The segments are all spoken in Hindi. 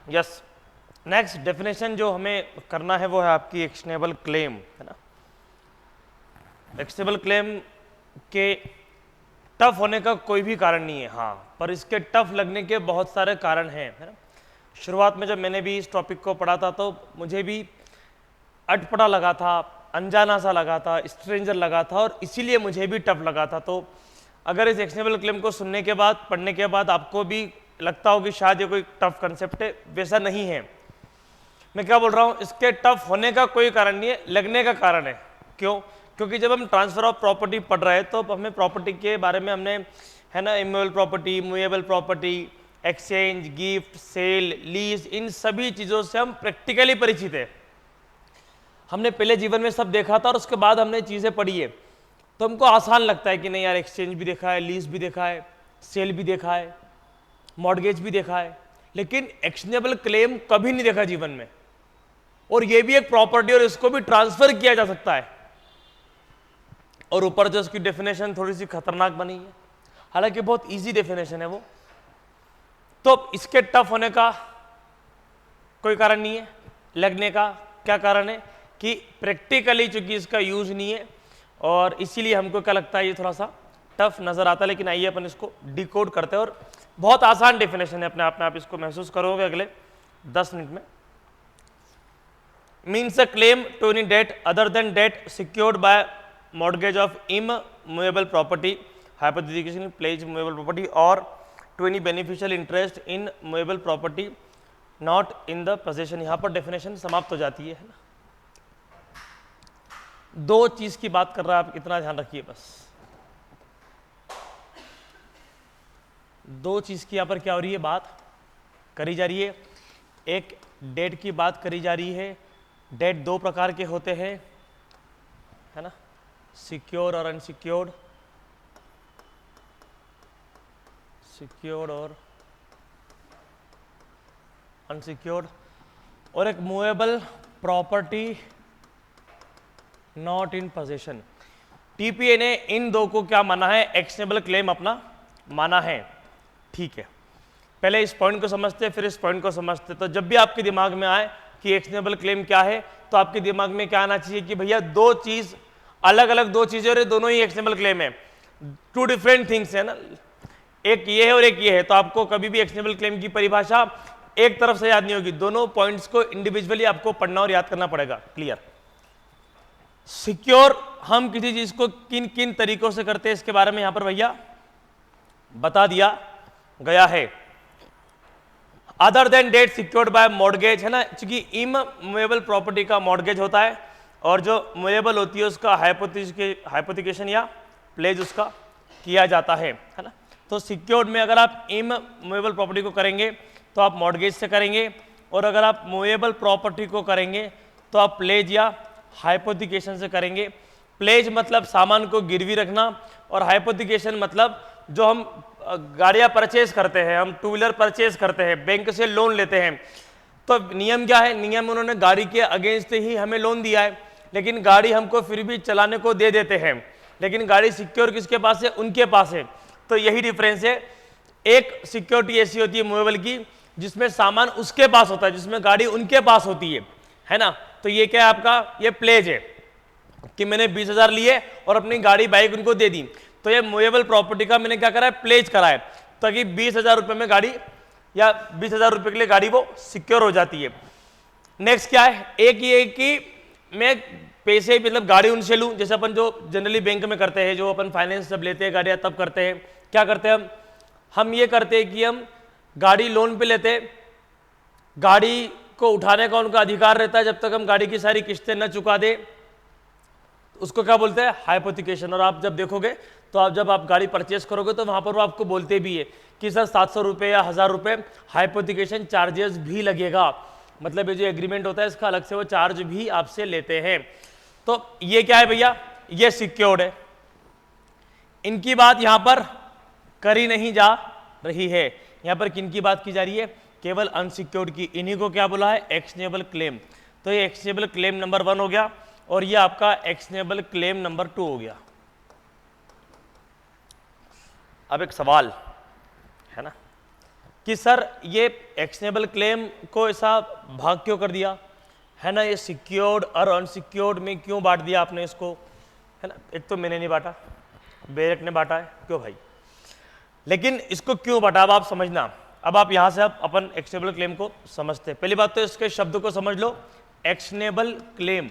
यस, नेक्स्ट डेफिनेशन जो हमें करना है वो है आपकी एक्शनेबल क्लेम, है ना। एक्शनेबल क्लेम के टफ होने का कोई भी कारण नहीं है, हाँ, पर इसके टफ लगने के बहुत सारे कारण हैं, है ना। शुरुआत में जब मैंने भी इस टॉपिक को पढ़ा था तो मुझे भी अटपटा लगा था, अनजाना सा लगा था, स्ट्रेंजर लगा था, और इसीलिए मुझे भी टफ लगा था। तो अगर इस एक्शनेबल क्लेम को सुनने के बाद, पढ़ने के बाद आपको भी लगता हो कि शायद ये कोई टफ कंसेप्ट है, वैसा नहीं है। मैं क्या बोल रहा हूँ, इसके टफ होने का कोई कारण नहीं है, लगने का कारण है। क्यों? क्योंकि जब हम ट्रांसफर ऑफ प्रॉपर्टी पढ़ रहे हैं तो हमें प्रॉपर्टी के बारे में हमने, है ना, immovable property, movable property, exchange, gift, sale, lease, इन सभी चीज़ों से हम प्रैक्टिकली परिचित है। हमने पहले जीवन में सब देखा था और उसके बाद हमने चीज़ें पढ़ी है, तो हमको आसान लगता है कि नहीं यार, एक्सचेंज भी देखा है, लीज भी देखा है, सेल भी देखा है, मॉर्गेज भी देखा है, लेकिन एक्शनेबल क्लेम कभी नहीं देखा जीवन में। और ये भी एक प्रॉपर्टी और इसको भी ट्रांसफर किया जा सकता है। और ऊपर जो उसकी डेफिनेशन थोड़ी सी खतरनाक बनी है, हालांकि बहुत इजी डेफिनेशन है वो। तो इसके टफ होने का कोई कारण नहीं है, लगने का क्या कारण है कि प्रैक्टिकली चूंकि इसका यूज नहीं है और इसीलिए हमको क्या लगता है ये थोड़ा सा टफ नजर आता है। लेकिन आइए अपन इसको डिकोड करते हैं, और बहुत आसान डेफिनेशन है, अपने आप में आप इसको महसूस करोगे अगले 10 मिनट में। Means a claim to any debt other than debt secured by mortgage of immovable property, hypothecation pledge movable property, or to any beneficial interest in movable property not in the possession। यहाँ पर डेफिनेशन समाप्त हो जाती है ना। दो चीज की बात कर रहा है, आप इतना ध्यान रखिए बस। दो चीज की यहाँ पर क्या हो रही है, बात करी जा रही है। एक डेट की बात करी जा रही है। डेट दो प्रकार के होते हैं, है ना, सिक्योर और अनसिक्योर्ड, सिक्योर्ड और अनसिक्योर्ड, और एक movable property not in possession. TPA ने इन दो को क्या माना है, एक्शनेबल क्लेम अपना माना है। ठीक है, पहले इस पॉइंट को समझते फिर इस पॉइंट को समझते। तो जब भी आपके दिमाग में आए कि एक्शनेबल क्लेम क्या है, तो आपके दिमाग में क्या आना चाहिए कि भैया दो चीज, अलग अलग दो चीजें, और दोनों ही एक्शनेबल क्लेम है, टू डिफरेंट थिंग्स है ना, एक ये है और एक ये है। तो आपको कभी भी एक्शनेबल क्लेम की परिभाषा एक तरफ से याद नहीं होगी, दोनों पॉइंट्स को इंडिविजुअली आपको पढ़ना और याद करना पड़ेगा। क्लियर? सिक्योर हम किसी चीज को किन किन तरीकों से करते हैं इसके बारे में यहां पर भैया बता दिया गया है। Other than debt secured by mortgage, है ना, क्योंकि इमूवेबल प्रॉपर्टी का मॉर्गेज होता है और जो मूवेबल होती है उसका हाइपोथिकेशन या प्लेज उसका किया जाता है ना। तो सिक्योर्ड में अगर आप इमूवेबल प्रॉपर्टी को करेंगे तो आप मॉर्गेज से करेंगे, और अगर आप मूवेबल प्रॉपर्टी को करेंगे तो आप प्लेज या हाइपोथिकेशन से करेंगे। प्लेज मतलब सामान को गिरवी रखना, और हाइपोथिकेशन मतलब जो हम गाड़ियां परचेज करते हैं, हम टू व्हीलर परचेज करते हैं, बैंक से लोन लेते हैं। तो नियम क्या है, नियम उन्होंने गाड़ी के अगेंस्ट ही हमें लोन दिया है, लेकिन गाड़ी हमको फिर भी चलाने को दे देते हैं, लेकिन गाड़ी सिक्योर किसके पास है, उनके पास है। तो यही डिफरेंस है। एक सिक्योरिटी ऐसी होती है मूवेबल की जिसमें सामान उसके पास होता है, जिसमें गाड़ी उनके पास होती है ना। तो ये क्या है आपका, ये प्लेज है कि मैंने 20,000 लिए और अपनी गाड़ी बाइक उनको दे दी। तो ये मूवेबल प्रॉपर्टी का मैंने क्या करा है, प्लेज करा है, ताकि 20,000 रुपये में गाड़ी या 20,000 रुपये के लिए गाड़ी वो सिक्योर हो जाती है। नेक्स्ट क्या है, एक ये कि मैं पैसे मतलब गाड़ी उनसे लूं, जैसे अपन जो जनरली बैंक में करते हैं, जो अपन फाइनेंस जब लेते हैं गाड़ियां तब करते हैं। क्या करते हैं हम ये करते हैं कि हम गाड़ी लोन पे लेते हैं, गाड़ी को उठाने का उनका अधिकार रहता है जब तक हम गाड़ी की सारी किस्तें न चुका दे, उसको क्या बोलते हैं, हाइपोथिकेशन। और आप जब देखोगे तो आप जब आप गाड़ी परचेस करोगे तो वहां पर वो आपको बोलते भी है कि सर 700 रुपये या 1000 रुपये हाइपोथिकेशन चार्जेस भी लगेगा, मतलब ये जो एग्रीमेंट होता है इसका अलग से वो चार्ज भी आपसे लेते हैं। तो ये क्या है भैया, ये सिक्योर्ड है। इनकी बात यहां पर करी नहीं जा रही है, यहां पर किन की बात की जा रही है, केवल अनसिक्योर्ड की। इन्हीं को क्या बोला है, एक्शनेबल क्लेम। तो ये एक्शनेबल क्लेम नंबर 1 हो गया, और ये आपका एक्शनेबल क्लेम नंबर 2 हो गया। अब एक सवाल है ना, कि सर ये एक्शनेबल क्लेम को ऐसा भाग क्यों कर दिया है ना, ये सिक्योर्ड और अनसिक्योर्ड में क्यों बांट दिया आपने इसको, है ना। एक तो मैंने नहीं बांटा, बेरेक ने बांटा है, क्यों भाई, लेकिन इसको क्यों बांटा अब आप समझना। अब आप यहां से आप अपन एक्शनेबल क्लेम को समझते हैं। पहली बात तो इसके शब्द को समझ लो। एक्शनेबल क्लेम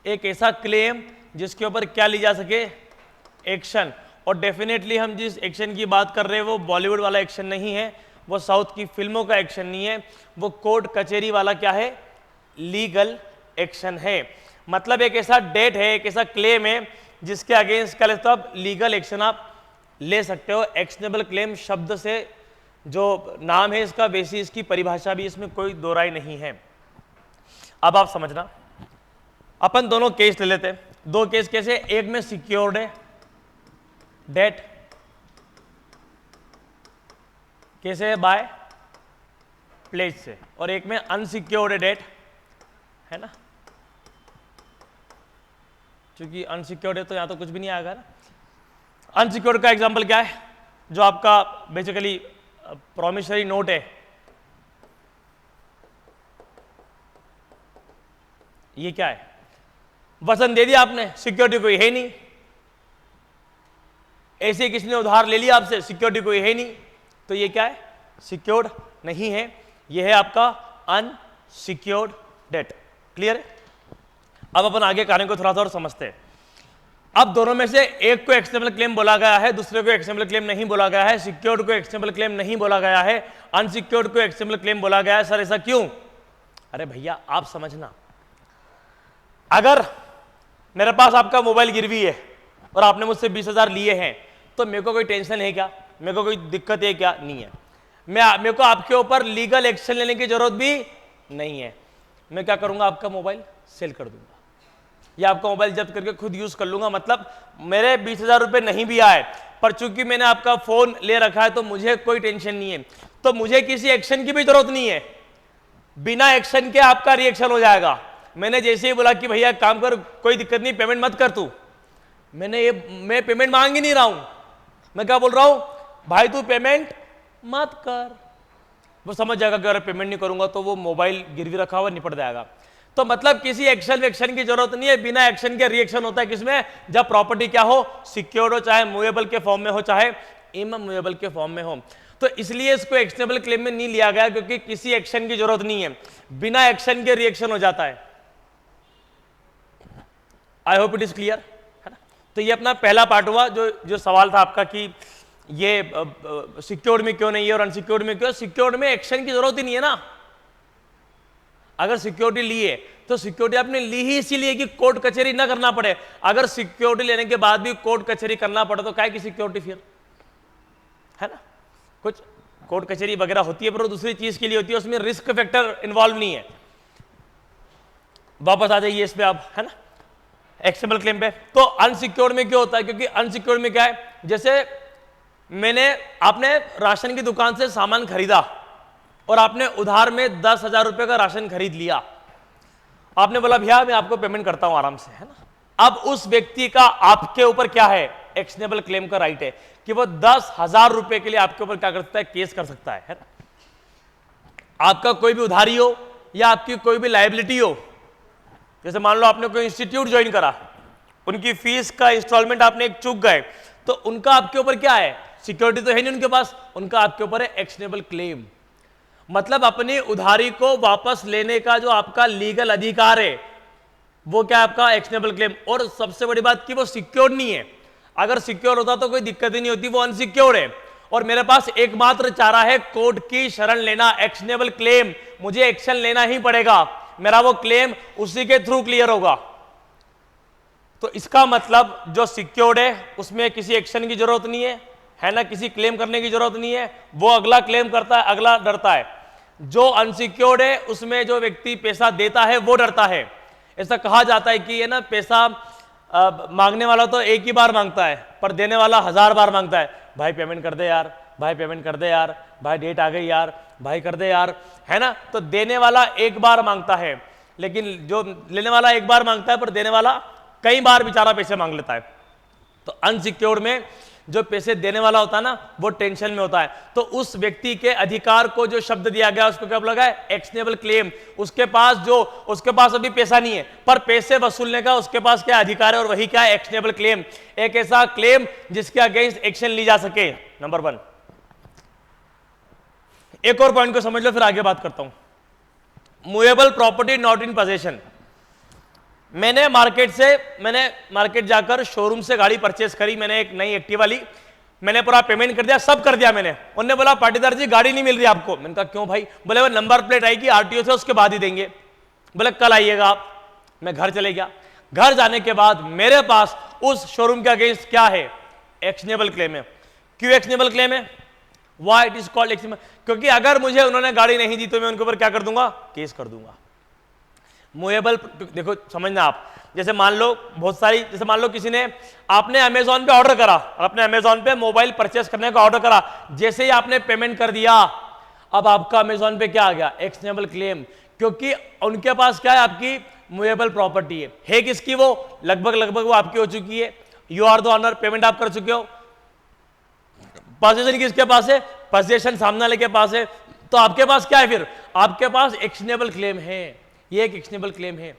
एक ऐसा क्लेम जिसके ऊपर क्या ली जा सके, एक्शन। और डेफिनेटली हम जिस एक्शन की बात कर रहे हैं वो बॉलीवुड वाला एक्शन नहीं है, वो साउथ की फिल्मों का एक्शन नहीं है, वो कोर्ट कचहरी वाला क्या है, लीगल एक्शन है। मतलब एक ऐसा डेट है, एक ऐसा क्लेम है जिसके अगेंस्ट क्या लेते हो आप, लीगल एक्शन आप ले सकते हो। एक्शनेबल क्लेम शब्द से जो नाम है इसका, वैसी इसकी परिभाषा भी, इसमें कोई दो राय नहीं है। अब आप समझना, अपन दोनों केस ले लेते हैं। दो केस कैसे, एक में सिक्योर्ड है डेट, कैसे है, बाय प्लेज से, और एक में अनसिक्योर्ड है डेट, है ना। क्योंकि अनसिक्योर्ड है तो यहां तो कुछ भी नहीं आएगा ना। अनसिक्योर्ड का एग्जांपल क्या है, जो आपका बेसिकली प्रॉमिसरी नोट है, ये क्या है, वचन दे दिया आपने, सिक्योरिटी कोई है नहीं, ऐसे किसी ने उधार ले लिया आपसे, सिक्योरिटी कोई है नहीं, तो ये क्या है, सिक्योर्ड नहीं है, ये है आपका अनसिक्योर्ड डेट। क्लियर है। अब अपन आगे कार्य को थोड़ा सा और समझते हैं। अब दोनों में से एक को एक्शनेबल क्लेम बोला गया है, दूसरे को एक्शनेबल क्लेम नहीं बोला गया है। सिक्योर्ड को एक्शनेबल क्लेम नहीं बोला गया है, अनसिक्योर्ड को एक्शनेबल क्लेम बोला गया है। सर ऐसा क्यों? अरे भैया आप समझना, अगर मेरे पास आपका मोबाइल गिरवी है और आपने मुझसे 20,000 लिए हैं, तो मेरे को कोई टेंशन है क्या, मेरे को कोई दिक्कत है क्या? नहीं है। मेरे को आपके ऊपर लीगल एक्शन लेने की जरूरत भी नहीं है। मैं क्या करूंगा, आपका मोबाइल सेल कर दूंगा या आपका मोबाइल जब्त करके खुद यूज कर लूंगा। मतलब मेरे 20,000 रुपए नहीं भी आए, पर चूंकि मैंने आपका फोन ले रखा है तो मुझे कोई टेंशन नहीं है, तो मुझे किसी एक्शन की भी जरूरत नहीं है। बिना एक्शन के आपका रिएक्शन हो जाएगा। मैंने जैसे ही बोला कि भैया काम कर, कोई दिक्कत नहीं, पेमेंट मत कर तू, मैं पेमेंट मांग ही नहीं रहा हूं, मैं क्या बोल रहा हूं, भाई तू पेमेंट मत कर। वो समझ जाएगा कि अगर पेमेंट नहीं करूंगा तो वो मोबाइल गिरवी रखा हुआ निपट जाएगा। तो मतलब किसी एक्शन की जरूरत नहीं है, बिना एक्शन के रिएक्शन होता है किसमें, जब प्रॉपर्टी क्या हो, सिक्योर्ड हो, चाहे मूवेबल के फॉर्म में हो चाहे इमूवेबल के फॉर्म में हो। तो इसलिए इसको एक्शनेबल क्लेम में नहीं लिया गया, क्योंकि किसी एक्शन की जरूरत नहीं है, बिना एक्शन के रिएक्शन हो जाता है। I hope it is clear, है ना। तो ये अपना पहला पार्ट हुआ, जो सवाल था आपका कि ये सिक्योर्ड में क्यों नहीं है और अनसिक्योर्ड में क्यों। सिक्योर्ड में एक्शन की जरूरत ही नहीं है ना। अगर सिक्योरिटी ली है तो सिक्योरिटी आपने ली ही इसीलिए कि कोर्ट कचहरी ना करना पड़े। अगर सिक्योरिटी लेने के बाद भी कोर्ट कचहरी करना पड़े तो काय की सिक्योरिटी फिर, है ना। कुछ कोर्ट कचहरी वगैरह होती है पर वो दूसरी चीज के लिए होती है, उसमें रिस्क फैक्टर इन्वॉल्व नहीं है। वापस आ जाइए इस पे आप, है ना, एक्शनेबल क्लेम पे। तो अनसिक्योर्ड में क्यों होता है, क्योंकि अनसिक्योर्ड में क्या है, जैसे आपने राशन की दुकान से सामान खरीदा और आपने उधार में 10,000 रुपए का राशन खरीद लिया। आपने बोला भैया मैं आपको पेमेंट करता हूं आराम से, है ना। अब उस व्यक्ति का आपके ऊपर क्या है, एक्शनेबल क्लेम का राइट है कि वो 10,000 रुपए के लिए आपके ऊपर क्या कर सकता है, केस कर सकता है ना। आपका कोई भी उधारी हो या आपकी कोई भी लायबिलिटी हो, जैसे मान लो आपने कोई इंस्टीट्यूट ज्वाइन करा, उनकी फीस का इंस्टॉलमेंट आपने एक चूक गए, तो उनका आपके ऊपर क्या है, सिक्योरिटी तो है नहीं उनके पास, उनका आपके ऊपर है एक्शनेबल क्लेम। मतलब अपनी उधारी को वापस लेने का जो आपका लीगल अधिकार है वो क्या आपका एक्शनेबल क्लेम। और सबसे बड़ी बात कि वो सिक्योर्ड नहीं है। अगर सिक्योर होता तो कोई दिक्कत ही नहीं होती, वो अनसिक्योर्ड है और मेरे पास एकमात्र चारा है कोर्ट की शरण लेना, एक्शनेबल क्लेम। मुझे एक्शन लेना ही पड़ेगा, मेरा वो क्लेम उसी के थ्रू क्लियर होगा। तो इसका मतलब जो सिक्योर्ड है उसमें किसी एक्शन की जरूरत नहीं है ना, किसी क्लेम करने की जरूरत नहीं है, वो अगला क्लेम करता है, अगला डरता है। जो अनसिक्योर्ड है उसमें जो व्यक्ति पैसा देता है वो डरता है। ऐसा कहा जाता है कि ये ना पैसा मांगने वाला तो एक ही बार मांगता है पर देने वाला 1000 बार मांगता है। भाई पेमेंट कर दे यार, भाई पेमेंट कर दे यार, भाई डेट आ गई यार, भाई कर दे यार, है ना। तो देने वाला एक बार मांगता है, लेकिन जो लेने वाला एक बार मांगता है पर देने वाला कई बार बेचारा पैसे मांग लेता है। तो अनसिक्योर्ड में जो पैसे देने वाला होता है ना वो टेंशन में होता है, तो उस व्यक्ति के अधिकार को जो शब्द दिया गया उसको क्या बोला गया? Actionable claim. उसके पास अभी पैसा नहीं है पर पैसे वसूलने का उसके पास क्या अधिकार है, और वही क्या है? Actionable claim. एक ऐसा क्लेम जिसके अगेंस्ट एक्शन ली जा सके, नंबर 1। एक और पॉइंट को समझ लो फिर आगे बात करता हूं। Movable property not in possession. मैंने मार्केट जाकर शोरूम से गाड़ी परचेस करी, मैंने एक नई एक्टिवा ली, मैंने पूरा पेमेंट कर दिया, सब कर दिया मैंने। उन्होंने बोला पाटीदार जी गाड़ी नहीं मिल रही आपको। मैंने कहा क्यों भाई? बोले वो नंबर प्लेट आएगी आरटीओ से, उसके बाद ही देंगे। बोले कल आइएगा आप। मैं घर चले गया। घर जाने के बाद मेरे पास उस शोरूम के अगेंस्ट क्या है? एक्शनेबल क्लेम है। क्यों एक्शनेबल क्लेम है? Why it is called actionable? क्योंकि अगर मुझे उन्होंने गाड़ी नहीं दी तो मैं उनके ऊपर क्या कर दूंगा? केस कर दूंगा। मूवेबल, देखो समझना आप, जैसे मान लो किसी ने, आपने अमेजॉन पे ऑर्डर करा, आपने अमेजॉन पे मोबाइल परचेस करने का ऑर्डर करा, जैसे ही आपने पेमेंट कर दिया, अब आपका अमेजॉन पे क्या आ गया? Actionable claim. क्योंकि उनके पास क्या है? आपकी मूवेबल प्रॉपर्टी है किसकी? वो लगभग वो आपकी हो चुकी है। You are the honour, payment आप कर चुके हो। पोजीशन किसके पास है? पोजीशन सामने वाले के पास है। तो आपके पास क्या है? फिर आपके पास एक्शनेबल क्लेम है। ये एक एक्शनेबल क्लेम है।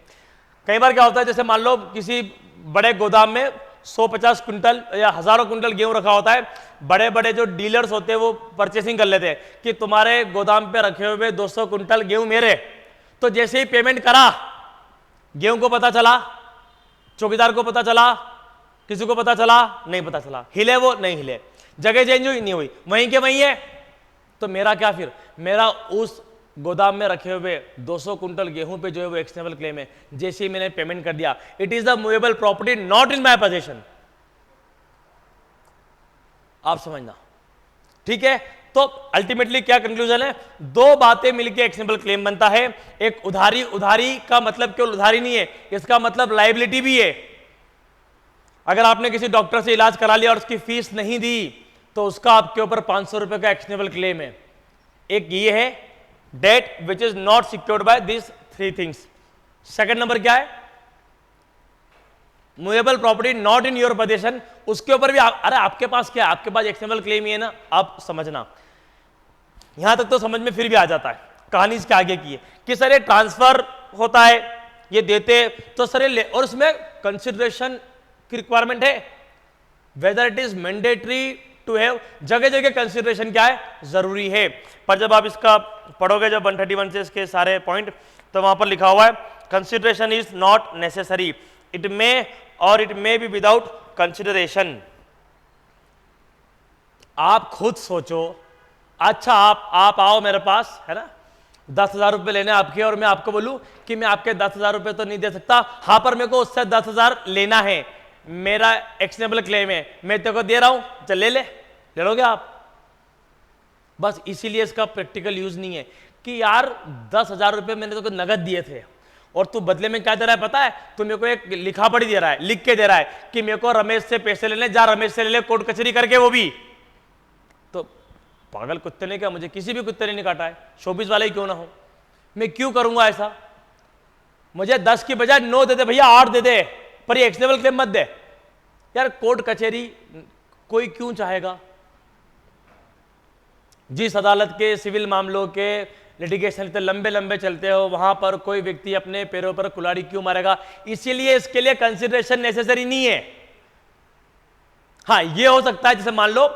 कई बार क्या होता है, जैसे मान लो किसी बड़े गोदाम में 150 कुंटल या हजारों कुंटल गेहूं रखा होता है, बड़े बड़े जो डीलर्स होते हैं वो परचेसिंग कर लेते हैं कि तुम्हारे गोदाम पे रखे हुए 200 कुंटल गेहूं मेरे। तो जैसे ही पेमेंट करा, गेहूं को पता चला, चौकीदार को पता चला, किसी को पता चला? नहीं पता चला। हिले वो? नहीं हिले। जगह चेंज हुई? नहीं हुई, वहीं के वहीं है। तो मेरा क्या? फिर मेरा उस गोदाम में रखे हुए 200 कुंटल गेहूं पे जो है वो एक्शनेबल क्लेम है। जैसे ही मैंने पेमेंट कर दिया, it is the movable property not in my position. आप समझना, ठीक है? तो अल्टीमेटली क्या कंक्लूजन है? दो बातें मिलकर एक्शनेबल क्लेम बनता है। एक उधारी का मतलब केवल उधारी नहीं है, इसका मतलब लायबिलिटी भी है। अगर आपने किसी डॉक्टर से इलाज करा लिया और उसकी फीस नहीं दी तो उसका आपके ऊपर 500 रुपए का एक्शनेबल क्लेम है। एक ये है debt which is not secured by this 3 things. Second number क्या है? Movable property not in your possession. उसके ऊपर भी अरे आपके पास क्या है? आपके पास एक्शनेबल क्लेम ही है ना। आप समझना, यहां तक तो समझ में फिर भी आ जाता है। कहानी इसके आगे की है कि सर ये ट्रांसफर होता है, ये देते तो सर ये, और उसमें कंसिडरेशन की रिक्वायरमेंट है, whether it is mandatory to have. जगह जगह कंसिडरेशन क्या है? जरूरी है। पर जब आप इसका पढ़ोगे, जब 131 से इसके सारे पॉइंट, तो वहां पर लिखा हुआ है consideration is not necessary, it may be without consideration. आप खुद सोचो, अच्छा आप आओ मेरे पास, है ना, 10,000 रुपए लेने आपके, और मैं आपको बोलूं कि मैं आपके 10,000 रुपए तो नहीं दे सकता, हाँ पर मेरे को उससे 10,000 लेना है, मेरा एक्शनेबल क्लेम है, मैं तेरे को दे रहा हूं, चल ले लोगे आप? बस इसीलिए इसका प्रैक्टिकल यूज नहीं है कि यार 10,000 रुपए मैंने तो नगद दिए थे और तू बदले में क्या दे रहा है पता है? तू मेरे को एक लिखा पढ़ी दे रहा है, लिख के दे रहा है कि मेरे को रमेश से पैसे लेने, जा रमेश से ले ले, कोर्ट कचहरी करके, वो भी तो पागल कुत्ते ने क्या, मुझे किसी भी कुत्ते ने नहीं काटा है, शोबिस वाला ही क्यों ना हो, मैं क्यों करूंगा ऐसा? मुझे 10 की बजाय 9 दे दे भैया, 8 दे दे, पर ये एक्शनेबल क्लेम मत दे यार। कोर्ट कचहरी कोई क्यों चाहेगा? जिस अदालत के सिविल मामलों के लिटिगेशन इतने लंबे लंबे चलते हो, वहां पर कोई व्यक्ति अपने पैरों पर कुल्हाड़ी क्यों मारेगा? इसीलिए इसके लिए कंसिडरेशन नेसेसरी नहीं है। हाँ, ये हो सकता है जैसे मान लो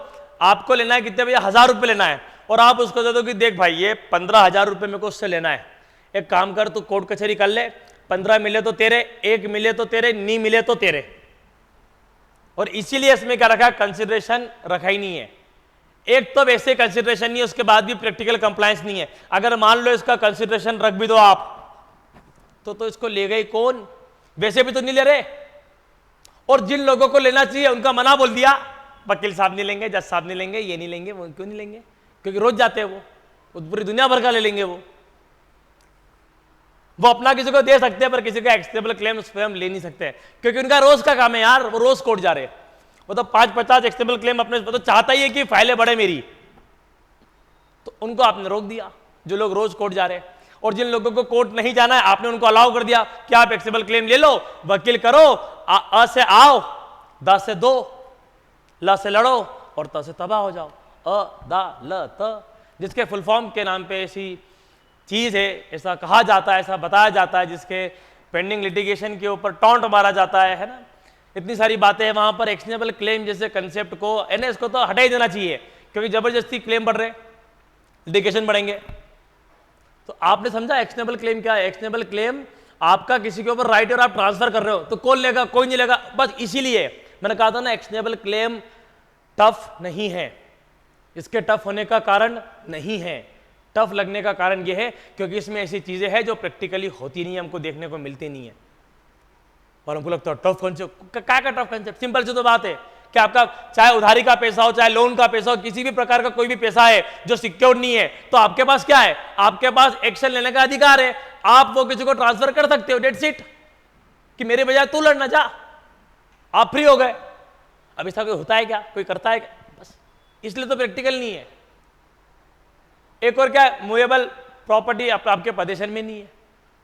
आपको लेना है कितने भैया, 1,000 रुपए लेना है, और आप उसको दे दो कि देख भाई ये 15,000 रुपए मेरे को उससे लेना है, एक काम कर तू कोर्ट कचहरी कर ले, 15 मिले तो तेरे, 1 मिले तो तेरे, नहीं मिले तो तेरे। और इसीलिए इसमें क्या रखा है? कंसिडरेशन रखा ही नहीं है। एक तो वैसे कंसिडरेशन नहीं है, उसके बाद भी प्रैक्टिकल कंप्लायंस नहीं है। अगर मान लो इसका कंसिडरेशन रख भी दो आप, तो इसको ले गए कौन? वैसे भी तो नहीं ले रहे। और जिन लोगों को लेना चाहिए उनका मना बोल दिया, वकील साहब नहीं लेंगे, जज साहब नहीं लेंगे, ये नहीं लेंगे, वो क्यों नहीं लेंगे? क्योंकि रोज जाते हैं वो पूरी दुनिया भर का ले लेंगे। वो अपना किसी को दे सकते हैं पर किसी का एक्शनेबल क्लेम उस पर हम ले नहीं सकते, क्योंकि उनका रोज का काम है यार, वो रोज कोर्ट जा रहे हैं। वो तो 5-50 एक्शनेबल क्लेम अपने तो चाहता ही है कि फाइलें बढ़े मेरी, तो उनको आपने रोक दिया, जो लोग रोज कोर्ट जा रहे हैं। और जिन लोगों को कोर्ट नहीं जाना है, आपने उनको अलाउ कर दिया कि आप एक्शनेबल क्लेम ले लो, वकील करो, अ से आओ, 10 से 2, ल से लड़ो और त से तबाह हो जाओ। अ दा ल त, जिसके फुल फॉर्म के नाम पे ऐसी चीज है, ऐसा कहा जाता है, ऐसा बताया जाता है, जिसके पेंडिंग लिटिगेशन के ऊपर टॉन्ट मारा जाता है ना, इतनी सारी बातें हैं वहां पर। एक्शनेबल क्लेम जैसे कंसेप्ट को एनएस को तो हटा ही देना चाहिए, क्योंकि जबरदस्ती क्लेम बढ़ रहे, लिटिगेशन बढ़ेंगे। तो आपने समझा एक्शनेबल क्लेम क्या है? एक्शनेबल क्लेम आपका किसी के ऊपर राइट और आप ट्रांसफर कर रहे हो तो कौन लेगा? कोई नहीं लेगा। बस इसीलिए मैंने कहा था ना, एक्शनेबल क्लेम टफ नहीं है। इसके टफ होने का कारण नहीं है, टफ लगने का कारण यह है क्योंकि इसमें ऐसी चीजें हैं जो प्रैक्टिकली होती नहीं है, हमको देखने को मिलती नहीं है, और हमको लगता है टफ कंसेप्ट। क्या का टफ कंसेप्ट? सिंपल सी तो बात है कि आपका चाहे उधारी का पैसा हो, चाहे लोन का पैसा हो, किसी भी प्रकार का कोई भी पैसा है जो सिक्योर्ड नहीं है, तो आपके पास क्या है? आपके पास एक्शन लेने का अधिकार है। आप वो किसी को ट्रांसफर कर सकते हो, डेट्स इट, कि मेरे बजाय तू लड़ना जा, आप फ्री हो गए। अब ऐसा कोई होता है क्या? कोई करता है क्या? बस इसलिए तो प्रैक्टिकल नहीं है। एक और क्या है? मूवेबल प्रॉपर्टी आपके पोजीशन में नहीं है,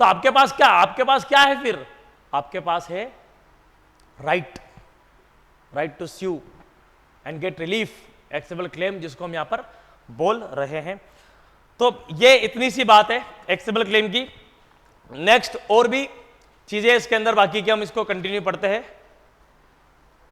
तो आपके पास क्या? आपके पास क्या है फिर? आपके पास है right to sue and get relief, एक्सेबल क्लेम, जिसको हम यहां पर बोल रहे हैं। तो ये इतनी सी बात है एक्सेबल क्लेम की। नेक्स्ट और भी चीजें इसके अंदर बाकी की, हम इसको कंटिन्यू पढ़ते हैं।